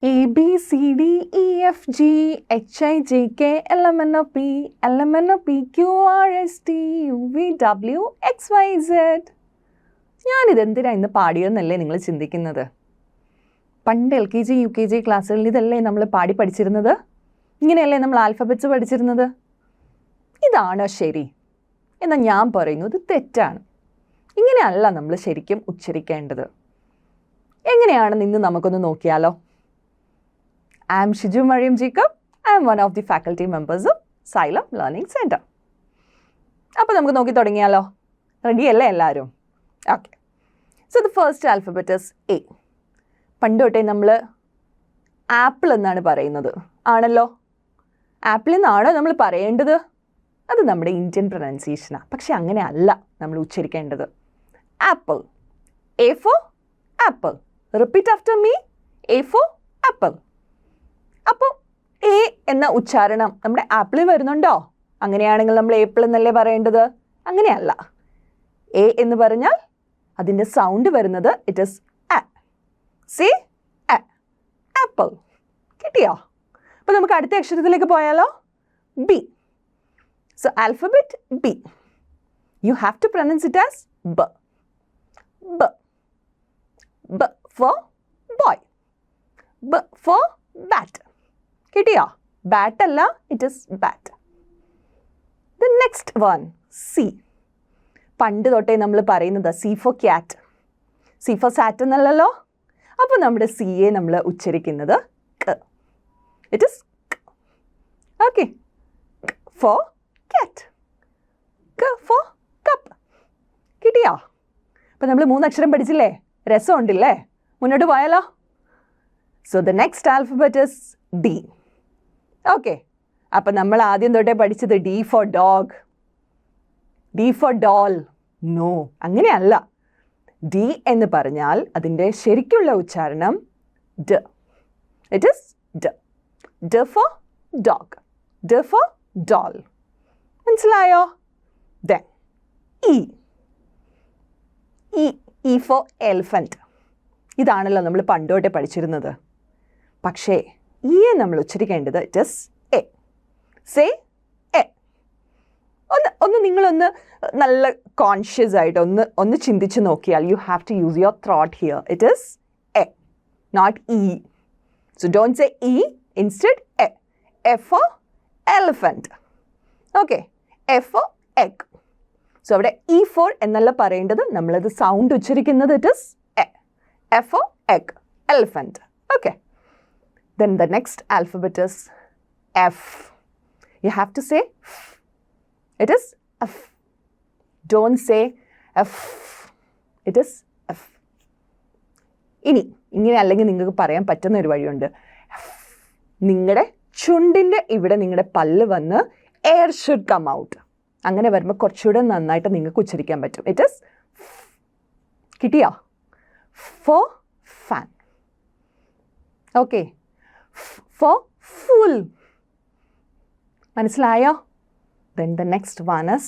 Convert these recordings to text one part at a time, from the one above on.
A, B, C, D, E, F, G, H, I, J, K, L, M, N, O, P, L, M, N, O, P, Q, R, S, T, U, V, W, X, Y, Z. ഞാനിതെന്തിനാണ് ഇന്ന് പാടിയതെന്നല്ലേ നിങ്ങൾ ചിന്തിക്കുന്നത്? പണ്ട് LKG UKG ക്ലാസ്സുകളിൽ ഇതല്ലേ നമ്മൾ പാടി പഠിച്ചിരുന്നത്? ഇങ്ങനെയല്ലേ നമ്മൾ ആൽഫബറ്റ്സ് പഠിച്ചിരുന്നത്? ഇതാണോ ശരി? എന്നാൽ ഞാൻ പറയുന്നത് തെറ്റാണ്. ഇങ്ങനെയല്ല നമ്മൾ ശരിക്കും ഉച്ചരിക്കേണ്ടത്. എങ്ങനെയാണെന്ന് ഇന്ന് നമുക്കൊന്ന് നോക്കിയാലോ? I am Shiju Mariam Jacob. I am one of the faculty members of Xylem Learning Center. അപ്പോൾ നമുക്ക് നോക്കി തുടങ്ങിയാലോ? റെഡി അല്ലേ എല്ലാവരും? Okay. So the first alphabet is A. പണ്ട് തൊട്ടേ നമ്മൾ ആപ്പിൾ എന്നാണ് പറയുന്നത്. ആണല്ലോ? ആപ്പിൾ എന്നാണോ നമ്മൾ പറയേണ്ടത്? അത് നമ്മുടെ ഇന്ത്യൻ പ്രൊനൗൺസിയേഷനാണ്. പക്ഷെ അങ്ങനെ അല്ല നമ്മൾ ഉച്ചരിക്കേണ്ടത്. Apple. A for apple. Repeat after me. A for apple. അപ്പോൾ എ എന്ന ഉച്ചാരണം നമ്മുടെ ആപ്പിളിൽ വരുന്നുണ്ടോ? അങ്ങനെയാണെങ്കിൽ നമ്മൾ ഏപ്പിൾ എന്നല്ലേ പറയേണ്ടത്? അങ്ങനെയല്ല. എ എന്ന് പറഞ്ഞാൽ അതിൻ്റെ സൗണ്ട് വരുന്നത് it is A. See A. Apple. കിട്ടിയോ? അപ്പോൾ നമുക്ക് അടുത്ത അക്ഷരത്തിലേക്ക് പോയാലോ? B. So alphabet B. You have to pronounce it as b. B. B for boy. B for bat. കിട്ടിയോ? ബാറ്റ് അല്ല, it is bat. The next one C. പണ്ട് തൊട്ടേ നമ്മൾ പറയുന്നത് C for cat. C for sat എന്നല്ലല്ലോ. അപ്പോൾ നമ്മുടെ സിയെ നമ്മൾ ഉച്ചരിക്കുന്നത് k. It is okay. For cat. K for cup. കിട്ടിയോ? അപ്പോൾ നമ്മൾ 3 അക്ഷരം പഠിച്ചില്ലേ? രസമുണ്ടല്ലേ? മുന്നോട്ട് പോയാലോ? So the next alphabet is D. Okay. അപ്പം നമ്മൾ ആദ്യം തൊട്ടേ പഠിച്ചത് D for dog, D for doll. No, അങ്ങനെയല്ല. ഡി എന്ന് പറഞ്ഞാൽ അതിൻ്റെ ശരിക്കുള്ള ഉച്ചാരണം d. It is d. D for dog. D for doll. മനസ്സിലായോ? Then E. E. E for elephant. ഇതാണല്ലോ നമ്മൾ പണ്ടോട്ടെ പഠിച്ചിരുന്നത്. പക്ഷേ ഇയെ നമ്മൾ ഉച്ചരിക്കേണ്ടത് it is A. Say A. ഒന്ന് നിങ്ങളൊന്ന് നല്ല കോൺഷ്യസ് ആയിട്ട് ഒന്ന് ചിന്തിച്ച് നോക്കിയാൽ you have to use your throat here. It is A, not E. So don't say E, instead A. A for elephant. Okay. A for egg. So അവിടെ E for എന്നല്ല പറയേണ്ടത്, നമ്മളത് സൗണ്ട് ഉച്ചരിക്കുന്നത് it is A. A for egg. Elephant. Okay. Then the next alphabet is F. You have to say F. It is F. Don't say F. It is F. ഇങ്ങനെ അല്ലെങ്കിൽ നിങ്ങൾക്ക് പറയാൻ പറ്റുന്ന ഒരു വഴിയുണ്ട്. നിങ്ങളുടെ ചുണ്ടിൻ്റെ ഇവിടെ നിങ്ങളുടെ പല്ല് വന്ന് എയർ ഷുഡ് കം ഔട്ട്. അങ്ങനെ വരുമ്പോൾ കുറച്ചുകൂടെ നന്നായിട്ട് നിങ്ങൾക്ക് ഉച്ചരിക്കാൻ പറ്റും. ഇറ്റ് ഇസ് കിട്ടിയോ? For fan. Okay. For full. മനസ്സിലായോ? Then the next one is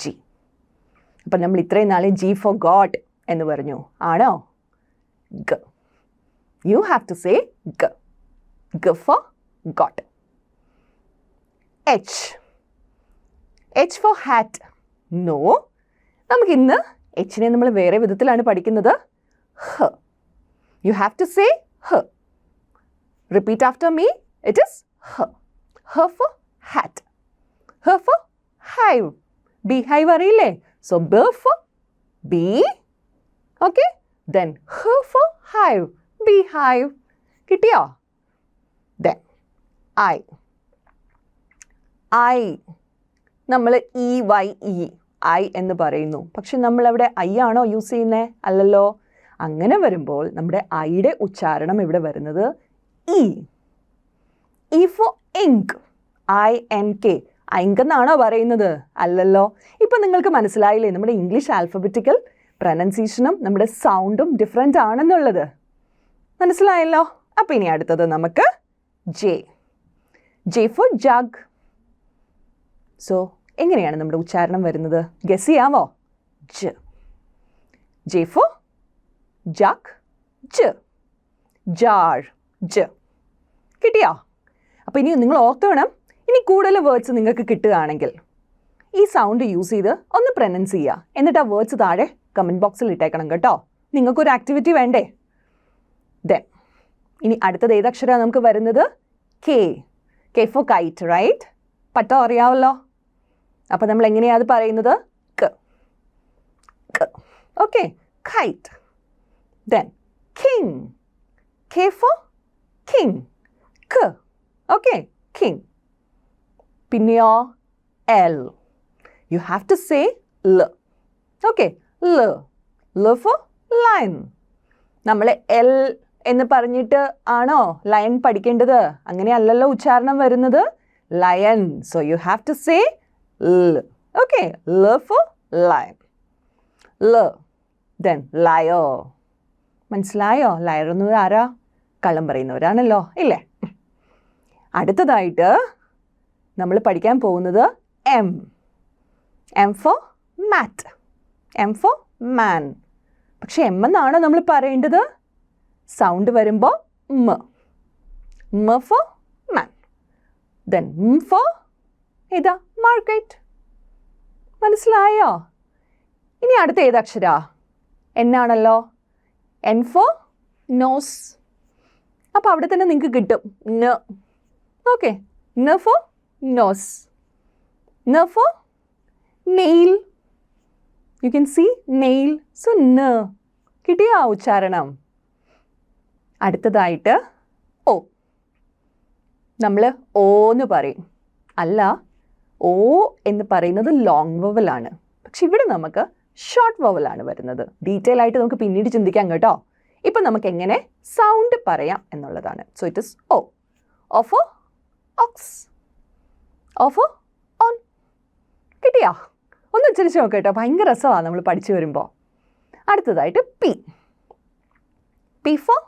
G. അപ്പം നമ്മൾ ഇത്രയും നാളെ G for God എന്ന് പറഞ്ഞു. ആണോ? G. You have to say G. G for God. H. H for hat. No. നമുക്കിന്ന് Hനെ നമ്മൾ വേറെ വിധത്തിലാണ് പഠിക്കുന്നത്. H. You have to say H. Repeat after me. It is H. H for hat. H for hive. Beehive അറിയില്ലേ? So B for bee. Okay. Then H for hive. Beehive. കിട്ടിയോ? Then I. I. നമ്മൾ I എന്ന് പറയുന്നു. പക്ഷെ നമ്മളവിടെ I ആണോ use ചെയ്യുന്നത്? അല്ലല്ലോ. അങ്ങനെ വരുമ്പോൾ നമ്മുടെ ഐയുടെ ഉച്ചാരണം ഇവിടെ വരുന്നത് ഇ. E for ink. INK. Ink എന്നാണോ പറയുന്നത്? അല്ലല്ലോ. ഇപ്പം നിങ്ങൾക്ക് മനസ്സിലായില്ലേ നമ്മുടെ ഇംഗ്ലീഷ് ആൽഫബറ്റിക്കൽ പ്രൊനൗൺസിയേഷനും നമ്മുടെ സൗണ്ടും ഡിഫറെൻ്റ് ആണെന്നുള്ളത്? മനസ്സിലായല്ലോ? അപ്പം ഇനി അടുത്തത് നമുക്ക് J. J for jug. So എങ്ങനെയാണ് നമ്മുടെ ഉച്ചാരണം വരുന്നത്? ഗസ് ചെയ്യാമോ? ജ. J for jug. ജ. jar. ജ. കിട്ടിയോ? അപ്പോൾ ഇനി നിങ്ങൾ ഓർത്ത് വേണം, ഇനി കൂടുതൽ വേർഡ്സ് നിങ്ങൾക്ക് കിട്ടുകയാണെങ്കിൽ ഈ സൗണ്ട് യൂസ് ചെയ്ത് ഒന്ന് പ്രൊനൗൺസ് ചെയ്യുക. എന്നിട്ട് ആ വേർഡ്സ് താഴെ കമൻറ്റ് ബോക്സിൽ ഇട്ടേക്കണം കേട്ടോ. നിങ്ങൾക്കൊരു ആക്ടിവിറ്റി വേണ്ടേ? ദെൻ ഇനി അടുത്തത് ഏതക്ഷരമാണ് നമുക്ക് വരുന്നത്? K. K for kite, right? പട്ടോ അറിയാമല്ലോ. അപ്പോൾ നമ്മൾ എങ്ങനെയാണ് അത് പറയുന്നത്? K. K. Okay, kite. Then king. K for king. K. Okay, king. പിന്നെയോ L. You have to say L. Okay, L. L for lion. നമ്മൾ എൽ എന്ന് പറഞ്ഞിട്ട് ആണോ ലയൺ പഠിക്കേണ്ടത്? അങ്ങനെയല്ലല്ലോ ഉച്ചാരണം വരുന്നത്. Lion. So you have to say L. Okay, L for lion. L. Then liar. മനസ്സിലായോ? ലയർ എന്ന് ആരാ? കള്ളം പറയുന്നവരാണല്ലോ, ഇല്ലേ? അടുത്തതായിട്ട് നമ്മൾ പഠിക്കാൻ പോകുന്നത് M. M for mat. M for man. പക്ഷെ എം എന്നാണോ നമ്മൾ പറയേണ്ടത്? സൗണ്ട് വരുമ്പോൾ മ. മ for man. Then M for ഏതാ? മാർക്കറ്റ്. മനസ്സിലായോ? ഇനി അടുത്ത ഏതക്ഷരാ? എന്നാണല്ലോ. N for nose. അപ്പോൾ അവിടെ തന്നെ നിങ്ങൾക്ക് കിട്ടും ന. ഓക്കെ, ന for nose. ന for nail. You can see nail. So ന. കിട്ടിയോ ഉച്ചാരണം? അടുത്തതായിട്ട് ഓ. നമ്മൾ ഓ എന്ന് പറയും. അല്ല, ഓ എന്ന് പറയുന്നത് ലോങ് വവലാണ്. പക്ഷെ ഇവിടെ നമുക്ക് ഷോർട്ട് വവലാണ് വരുന്നത്. ഡീറ്റെയിൽ ആയിട്ട് നമുക്ക് പിന്നീട് ചിന്തിക്കാം കേട്ടോ. ഇപ്പം നമുക്ക് എങ്ങനെ സൗണ്ട് പറയാം എന്നുള്ളതാണ്. So it is O. O for ox. O for on. കിട്ടിയോ? ഒന്ന് ഉച്ചരിച്ച് നോക്കാം കേട്ടോ. ഭയങ്കര രസമാണ് നമ്മൾ പഠിച്ചു വരുമ്പോൾ. അടുത്തതായിട്ട് പി. P four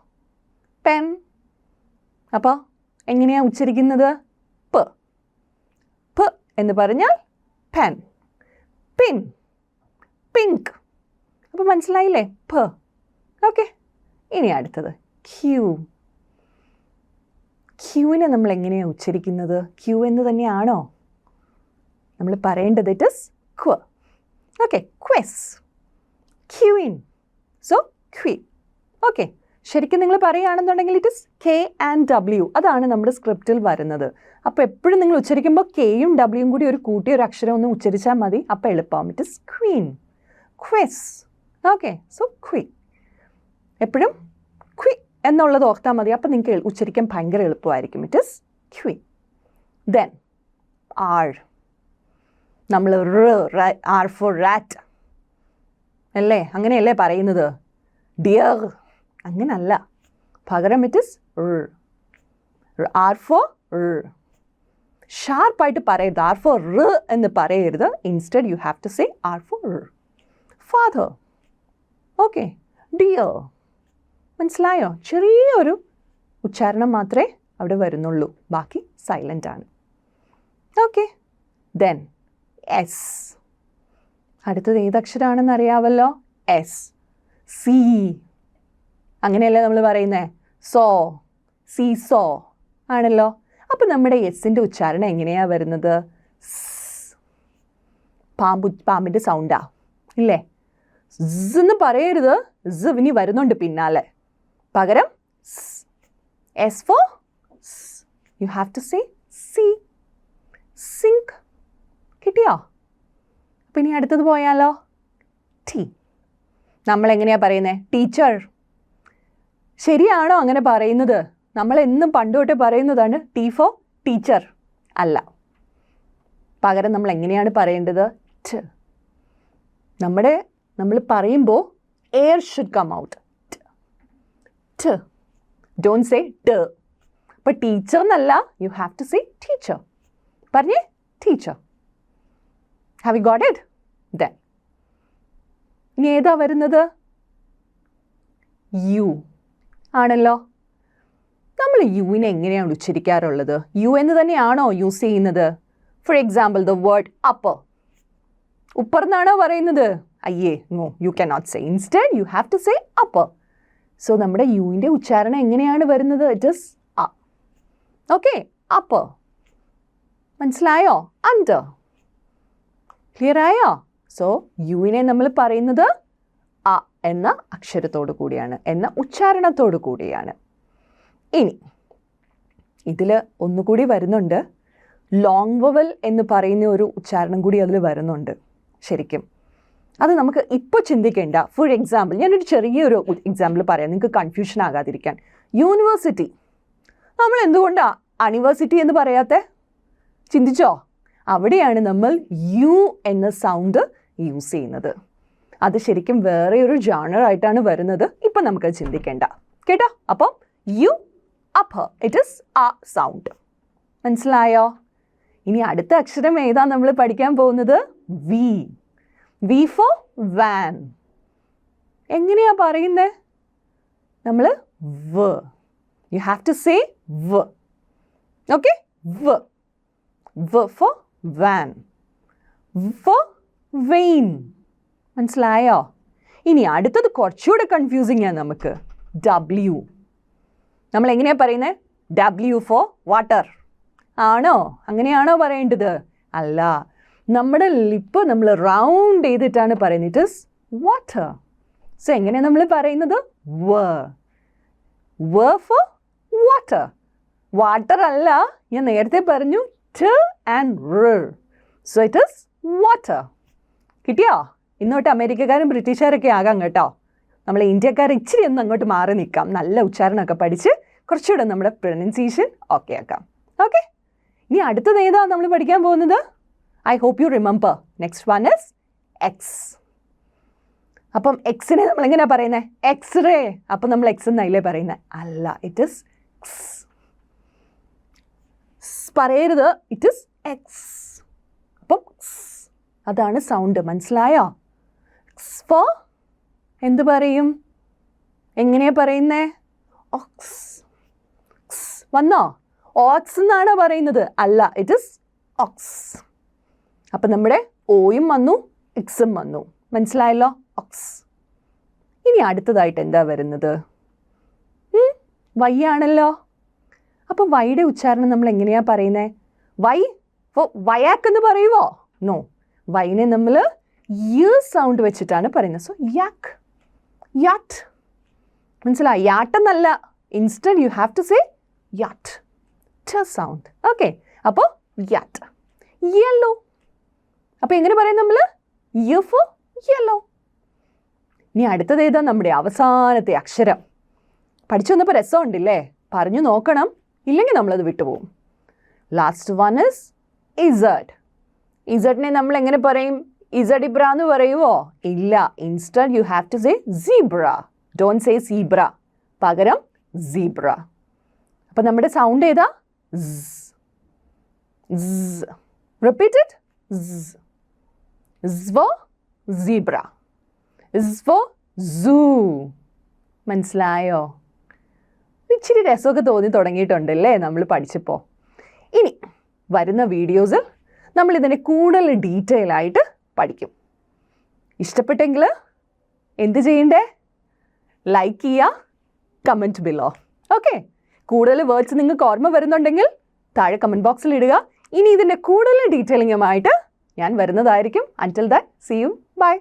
pen. അപ്പോൾ എങ്ങനെയാണ് ഉച്ചരിക്കുന്നത്? പ. പ എന്ന് പറഞ്ഞാൽ പെൻ. പിൻ. പിങ്ക്. അപ്പോൾ മനസ്സിലായില്ലേ? പ. ഓക്കെ, ഇനി അടുത്തത് ക്യൂ. ക്യൂവിനെ നമ്മൾ എങ്ങനെയാണ് ഉച്ചരിക്കുന്നത്? ക്യൂ എന്ന് തന്നെയാണോ നമ്മൾ പറയേണ്ടത്? It is qu. ഓക്കെ, ക്വസ്. ക്യൂയിൻ. So queen. ഓക്കെ, ശരിക്കും നിങ്ങൾ പറയുകയാണെന്നുണ്ടെങ്കിൽ it is K and W. അതാണ് നമ്മുടെ സ്ക്രിപ്റ്റിൽ വരുന്നത്. അപ്പോൾ എപ്പോഴും നിങ്ങൾ ഉച്ചരിക്കുമ്പോൾ കെയും ഡബ്ല്യുവും കൂടി ഒരു കൂട്ടിയ ഒരു അക്ഷരം ഒന്ന് ഉച്ചരിച്ചാൽ മതി. അപ്പോൾ എളുപ്പമാകും. It is queen. ക്വസ്. Okay, so queen. എപ്പോഴും ക്വി എന്നുള്ളത് ഓർത്താൽ മതി. അപ്പോൾ നിങ്ങൾക്ക് ഉച്ചരിക്കാൻ ഭയങ്കര എളുപ്പമായിരിക്കും. It is queen. Then R. നമ്മൾ ആർ ഫോർ റാറ്റ് അല്ലേ? അങ്ങനെയല്ലേ പറയുന്നത്? ഡിയർ അങ്ങനല്ല. പകരം ഇറ്റ് ഇസ് ആർ ഫോർ ഷാർപ്പായിട്ട് പറയരുത്. ആർ ഫോർ എന്ന് പറയരുത്. Instead you have to say R for father. Okay, dear. മനസ്സിലായോ? ചെറിയൊരു ഉച്ചാരണം മാത്രമേ അവിടെ വരുന്നുള്ളൂ. ബാക്കി സൈലൻ്റ് ആണ്. Okay, then S. അടുത്തത് ഏതക്ഷരമാണെന്ന് അറിയാമല്ലോ? എസ്. സി. അങ്ങനെയല്ലേ നമ്മൾ പറയുന്നത്? സോ. സീ സോ ആണല്ലോ. അപ്പം നമ്മുടെ എസിൻ്റെ ഉച്ചാരണം എങ്ങനെയാണ് വരുന്നത്? പാമ്പിൻ്റെ സൗണ്ടാ ഇല്ലേ? എന്ന് പറയരുത്. ഇനി വരുന്നുണ്ട് പിന്നാലെ. പകരം S for you have to say Z. Zinc. കിട്ടിയോ? അപ്പം ഇനി അടുത്തത് പോയാലോ? ടി. നമ്മളെങ്ങനെയാണ് പറയുന്നത്? ടീച്ചർ. ശരിയാണോ അങ്ങനെ പറയുന്നത്? നമ്മളെന്നും പണ്ട് തൊട്ടേ പറയുന്നതാണ് ടി ഫോർ ടീച്ചർ. അല്ല, പകരം നമ്മൾ എങ്ങനെയാണ് പറയേണ്ടത്? ട്. നമ്മൾ പറയുമ്പോൾ air should come out. T. Don't say t. അപ്പോൾ ടീച്ചർ എന്നല്ല, you have to say teacher. പറഞ്ഞേ, teacher. Have you got it? Then ഇനി ഏതാ വരുന്നത്? യു ആണല്ലോ. നമ്മൾ യുവിനെ എങ്ങനെയാണ് ഉച്ചരിക്കാറുള്ളത്? യു എന്ന് തന്നെയാണോ യൂസ് ചെയ്യുന്നത്? For example the word upper. Upper എന്നാണോ പറയുന്നത്? അയ്യേ, no, you can not say. Instead you have to say upper. So നമ്മുടെ യുവിൻ്റെ ഉച്ചാരണം എങ്ങനെയാണ് വരുന്നത്? It is uh. Okay, up. മനസ്സിലായോ? അണ്ടർ. ക്ലിയർ ആയോ? സോ യുവിനെ നമ്മൾ പറയുന്നത് അ എന്ന അക്ഷരത്തോടു കൂടിയാണ്, എന്ന ഉച്ചാരണത്തോടു കൂടിയാണ്. ഇനി ഇതിൽ ഒന്നുകൂടി വരുന്നുണ്ട്, ലോങ് വവൽ എന്ന് പറയുന്ന ഒരു ഉച്ചാരണം കൂടി അതിൽ വരുന്നുണ്ട്. ശരിക്കും അത് നമുക്ക് ഇപ്പോൾ ചിന്തിക്കേണ്ട. ഫോർ എക്സാമ്പിൾ, ഞാനൊരു ചെറിയൊരു എക്സാമ്പിൾ പറയാം, നിങ്ങൾക്ക് കൺഫ്യൂഷൻ ആകാതിരിക്കാൻ. യൂണിവേഴ്സിറ്റി, നമ്മൾ എന്തുകൊണ്ടാണ് അണിവേഴ്സിറ്റി എന്ന് പറയാത്തെ? ചിന്തിച്ചോ? അവിടെയാണ് നമ്മൾ യു എന്ന സൗണ്ട് യൂസ് ചെയ്യുന്നത്. അത് ശരിക്കും വേറെ ഒരു ജാണറായിട്ടാണ് വരുന്നത്. ഇപ്പം നമുക്കത് ചിന്തിക്കേണ്ട കേട്ടോ. അപ്പം യു അപ്പ്, ഇറ്റ് ഇസ് അ സൗണ്ട്. മനസ്സിലായോ? ഇനി അടുത്ത അക്ഷരം ഏതാ നമ്മൾ പഠിക്കാൻ പോകുന്നത്? വി. V for van. എങ്ങനെയാ പറയുന്നത്? നമ്മൾ വ. യു ഹാവ് ടു സേ വ. ഓക്കെ, വ. വ ഫോർ വാൻ. Four vein. മനസ്സിലായോ? ഇനി അടുത്തത് കുറച്ചുകൂടെ കൺഫ്യൂസിങ് ആണ് നമുക്ക്. ഡബ്ല്യു. നമ്മൾ എങ്ങനെയാണ് പറയുന്നത്? ഡബ്ല്യു ഫോർ വാട്ടർ ആണോ? അങ്ങനെയാണോ പറയേണ്ടത്? അല്ല, നമ്മുടെ ലിപ്പ് നമ്മൾ റൗണ്ട് ചെയ്തിട്ടാണ് പറയുന്നത്. It is water. സോ എങ്ങനെയാണ് നമ്മൾ പറയുന്നത്? വ. വ ഫോർ വാട്ടർ. വാട്ടർ അല്ല, ഞാൻ നേരത്തെ പറഞ്ഞു ട് ആൻഡ് ർ. So it is water. കിട്ടിയോ? ഇന്നോട്ട് അമേരിക്കക്കാരും ബ്രിട്ടീഷുകാരൊക്കെ ആകാം കേട്ടോ. നമ്മൾ ഇന്ത്യക്കാർ ഇച്ചിരി ഒന്ന് അങ്ങോട്ട് മാറി നിൽക്കാം, നല്ല ഉച്ചാരണമൊക്കെ പഠിച്ച് കുറച്ചുകൂടെ നമ്മുടെ പ്രൊനൗൺസിയേഷൻ ഓക്കെ ആക്കാം. ഓക്കെ, ഇനി അടുത്തത് ഏതാ നമ്മൾ പഠിക്കാൻ പോകുന്നത്? I hope you remember. Next one is X. അപ്പം എക്സിനെ നമ്മൾ എങ്ങനെയാണ് പറയുന്നത്? എക്സ്റേ. അപ്പം നമ്മൾ എക്സ് എന്നല്ലേ പറയുന്നത്? അല്ല, ഇറ്റ് ഇസ് എക്സ്. പറയരുത്, ഇറ്റ് ഇസ് എക്സ്. അപ്പം അതാണ് സൗണ്ട്. മനസ്സിലായോ? എക്സ് ഫോർ എന്ത് പറയും? എങ്ങനെയാ പറയുന്നേ? ഓക്സ്. വന്നോ? ഓക്സ് എന്നാണ് പറയുന്നത്? അല്ല, ഇറ്റ് ഇസ് ഓക്സ്. അപ്പം നമ്മുടെ ഓയും വന്നു, എക്സും വന്നു. മനസ്സിലായല്ലോ? ഓക്സ്. ഇനി അടുത്തതായിട്ട് എന്താ വരുന്നത്? വൈ ആണല്ലോ. അപ്പോൾ വൈയുടെ ഉച്ചാരണം നമ്മൾ എങ്ങനെയാ പറയുന്നത്? വൈ ഫോർ വയാക്ക് എന്ന് പറയുമോ? നോ, വൈനെ നമ്മൾ യു സൗണ്ട് വെച്ചിട്ടാണ് പറയുന്നത്. So yak. യാട്ട്. മനസ്സിലായി? യാട്ടെന്നല്ല, instead you have to say yacht. T sound. Okay, അപ്പോൾ യാട്ട്. യെല്ലോ. അപ്പോൾ എങ്ങനെ പറയും നമ്മൾ? U for yellow. ഇനി അടുത്തത് ഏതാ? നമ്മുടെ അവസാനത്തെ അക്ഷരം. പഠിച്ചു വന്നപ്പോൾ രസമുണ്ടല്ലേ? പറഞ്ഞു നോക്കണം, ഇല്ലെങ്കിൽ നമ്മളത് വിട്ടുപോകും. Last one is Z. ഇസഡിനെ നമ്മൾ എങ്ങനെ പറയും? ഇസഡ് ഇബ്ര എന്ന് പറയുമോ? ഇല്ല, instead you have to say zebra. Don't say zebra, പകരം സീബ്ര. അപ്പം നമ്മുടെ സൗണ്ട് ഏതാ? Repeat it. For zebra. For zoo. മനസ്സിലായോ? ഇച്ചിരി രസമൊക്കെ തോന്നി തുടങ്ങിയിട്ടുണ്ടല്ലേ നമ്മൾ പഠിച്ചപ്പോൾ. ഇനി വരുന്ന വീഡിയോസിൽ നമ്മളിതിനെ കൂടുതൽ ഡീറ്റെയിൽ ആയിട്ട് പഠിക്കും. ഇഷ്ടപ്പെട്ടെങ്കിൽ എന്ത് ചെയ്യണ്ടേ? ലൈക്ക് ചെയ്യുക, കമൻറ്റ് ബിലോ. ഓക്കെ, കൂടുതൽ വേർഡ്സ് നിങ്ങൾക്ക് ഓർമ്മ വരുന്നുണ്ടെങ്കിൽ താഴെ കമൻറ്റ് ബോക്സിൽ ഇടുക. ഇനി ഇതിൻ്റെ കൂടുതൽ ഡീറ്റെയിലിങ്ങുമായിട്ട് ഞാൻ വരുന്നതായിരിക്കും. Until that, see you, by.